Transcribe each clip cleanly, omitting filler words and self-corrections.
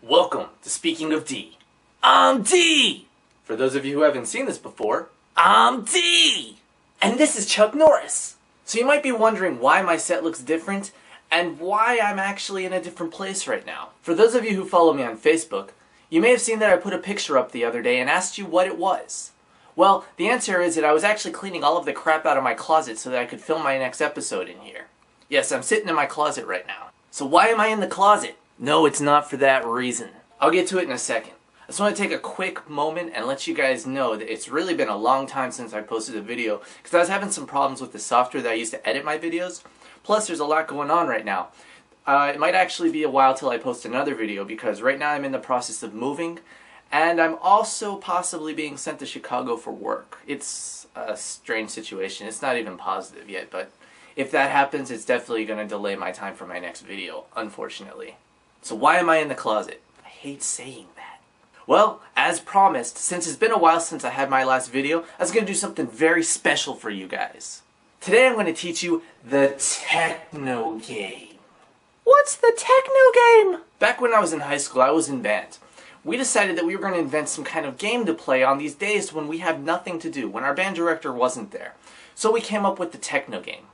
Welcome to Speaking of D. I'm D! For those of you who haven't seen this before, I'm D! And this is Chuck Norris. So you might be wondering why my set looks different and why I'm actually in a different place right now. For those of you who follow me on Facebook, you may have seen that I put a picture up the other day and asked you what it was. Well, the answer is that I was actually cleaning all of the crap out of my closet so that I could film my next episode in here. Yes, I'm sitting in my closet right now. So why am I in the closet? No, it's not for that reason. I'll get to it in a second. I just want to take a quick moment and let you guys know that it's really been a long time since I posted a video because I was having some problems with the software that I used to edit my videos. Plus, there's a lot going on right now. It might actually be a while till I post another video because right now I'm in the process of moving and I'm also possibly being sent to Chicago for work. It's a strange situation. It's not even positive yet, but if that happens, it's definitely going to delay my time for my next video, unfortunately. So why am I in the closet? I hate saying that. Well, as promised, since it's been a while since I had my last video, I was going to do something very special for you guys. Today I'm going to teach you the Techno Game. What's the Techno Game? Back when I was in high school, I was in band. We decided that we were going to invent some kind of game to play on these days when we have nothing to do, when our band director wasn't there. So we came up with the Techno Game.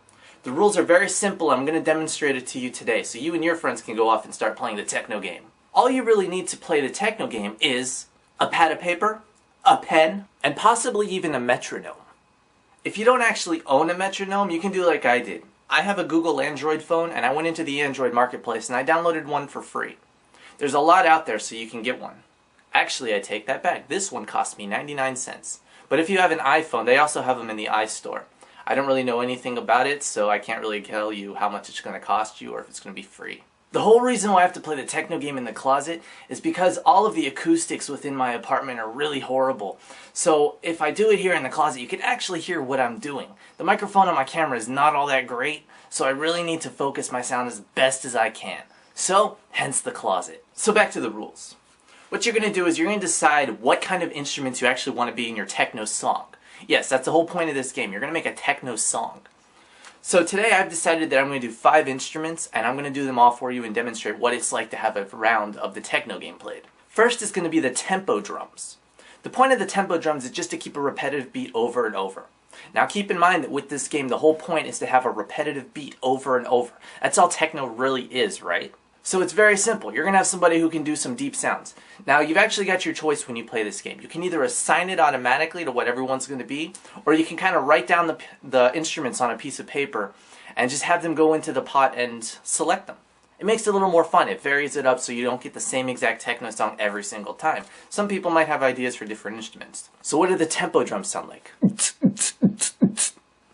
The rules are very simple. I'm going to demonstrate it to you today so you and your friends can go off and start playing the Techno Game. All you really need to play the Techno Game is a pad of paper, a pen, and possibly even a metronome. If you don't actually own a metronome, you can do like I did. I have a Google Android phone and I went into the Android marketplace and I downloaded one for free. There's a lot out there so you can get one. Actually, I take that back. This one cost me 99 cents. But if you have an iPhone, they also have them in the iStore. I don't really know anything about it, so I can't really tell you how much it's going to cost you or if it's going to be free. The whole reason why I have to play the Techno Game in the closet is because all of the acoustics within my apartment are really horrible. So if I do it here in the closet, you can actually hear what I'm doing. The microphone on my camera is not all that great, so I really need to focus my sound as best as I can. So, hence the closet. So back to the rules. What you're going to do is you're going to decide what kind of instruments you actually want to be in your techno song. Yes, that's the whole point of this game. You're going to make a techno song. So today I've decided that I'm going to do 5 instruments and I'm going to do them all for you and demonstrate what it's like to have a round of the Techno Game played. First is going to be the tempo drums. The point of the tempo drums is just to keep a repetitive beat over and over. Now keep in mind that with this game the whole point is to have a repetitive beat over and over. That's all techno really is, right? So it's very simple. You're going to have somebody who can do some deep sounds. Now you've actually got your choice when you play this game. You can either assign it automatically to what everyone's going to be, or you can kind of write down the instruments on a piece of paper and just have them go into the pot and select them. It makes it a little more fun. It varies it up so you don't get the same exact techno song every single time. Some people might have ideas for different instruments. So what do the tempo drums sound like?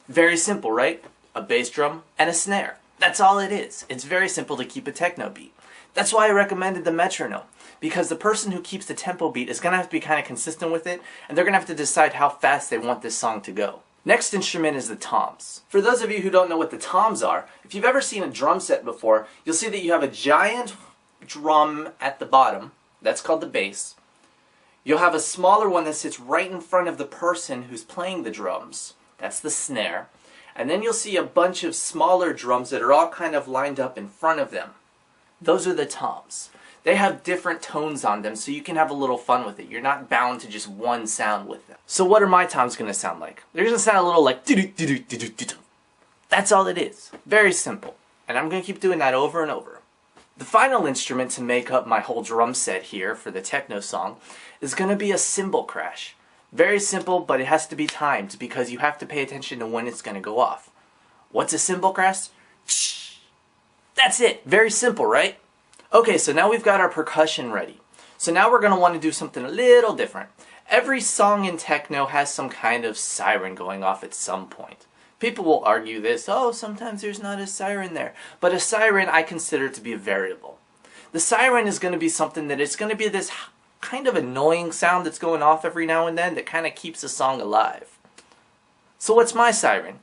Very simple, right? A bass drum and a snare. That's all it is. It's very simple to keep a techno beat. That's why I recommended the metronome, because the person who keeps the tempo beat is going to have to be kind of consistent with it, and they're going to have to decide how fast they want this song to go. Next instrument is the toms. For those of you who don't know what the toms are, if you've ever seen a drum set before, you'll see that you have a giant drum at the bottom. That's called the bass. You'll have a smaller one that sits right in front of the person who's playing the drums. That's the snare. And then you'll see a bunch of smaller drums that are all kind of lined up in front of them. Those are the toms. They have different tones on them, so you can have a little fun with it. You're not bound to just one sound with them. So what are my toms going to sound like? They're going to sound a little like do-do-do-do-do-do-do. That's all it is. Very simple. And I'm going to keep doing that over and over. The final instrument to make up my whole drum set here for the techno song is going to be a cymbal crash. Very simple, but it has to be timed because you have to pay attention to when it's going to go off. What's a cymbal crash? That's it. Very simple, right? Okay, so now we've got our percussion ready. So now we're going to want to do something a little different. Every song in techno has some kind of siren going off at some point. People will argue this, oh, sometimes there's not a siren there. But a siren I consider to be a variable. The siren is going to be something that it's going to be this kind of annoying sound that's going off every now and then that kind of keeps a song alive. So what's my siren?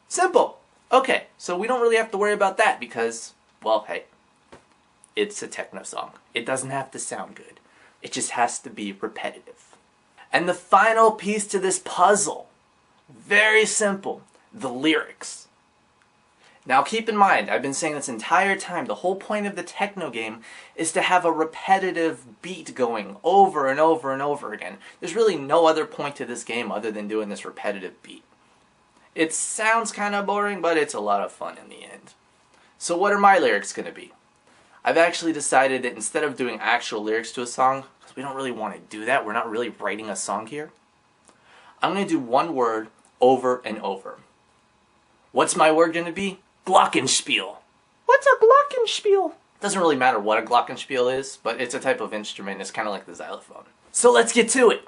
Simple. Okay, so we don't really have to worry about that because, well, hey, it's a techno song. It doesn't have to sound good. It just has to be repetitive. And the final piece to this puzzle, very simple, the lyrics. Now keep in mind, I've been saying this entire time, the whole point of the techno game is to have a repetitive beat going over and over and over again. There's really no other point to this game other than doing this repetitive beat. It sounds kind of boring, but it's a lot of fun in the end. So what are my lyrics going to be? I've actually decided that instead of doing actual lyrics to a song, because we don't really want to do that, we're not really writing a song here, I'm going to do one word over and over. What's my word going to be? Glockenspiel. What's a glockenspiel? Doesn't really matter what a glockenspiel is, but it's a type of instrument. It's kind of like the xylophone. So let's get to it.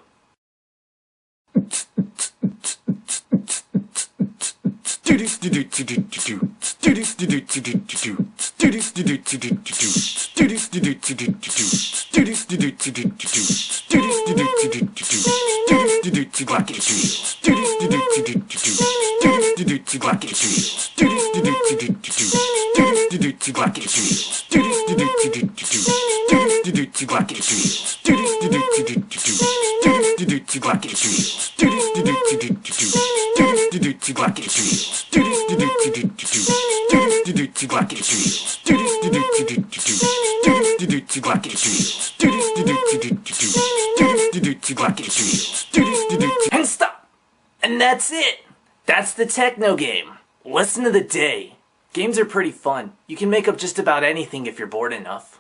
And stop! And that's it! That's the techno game. Lesson of the day. Games are pretty fun. You can make up just about anything if you're bored enough.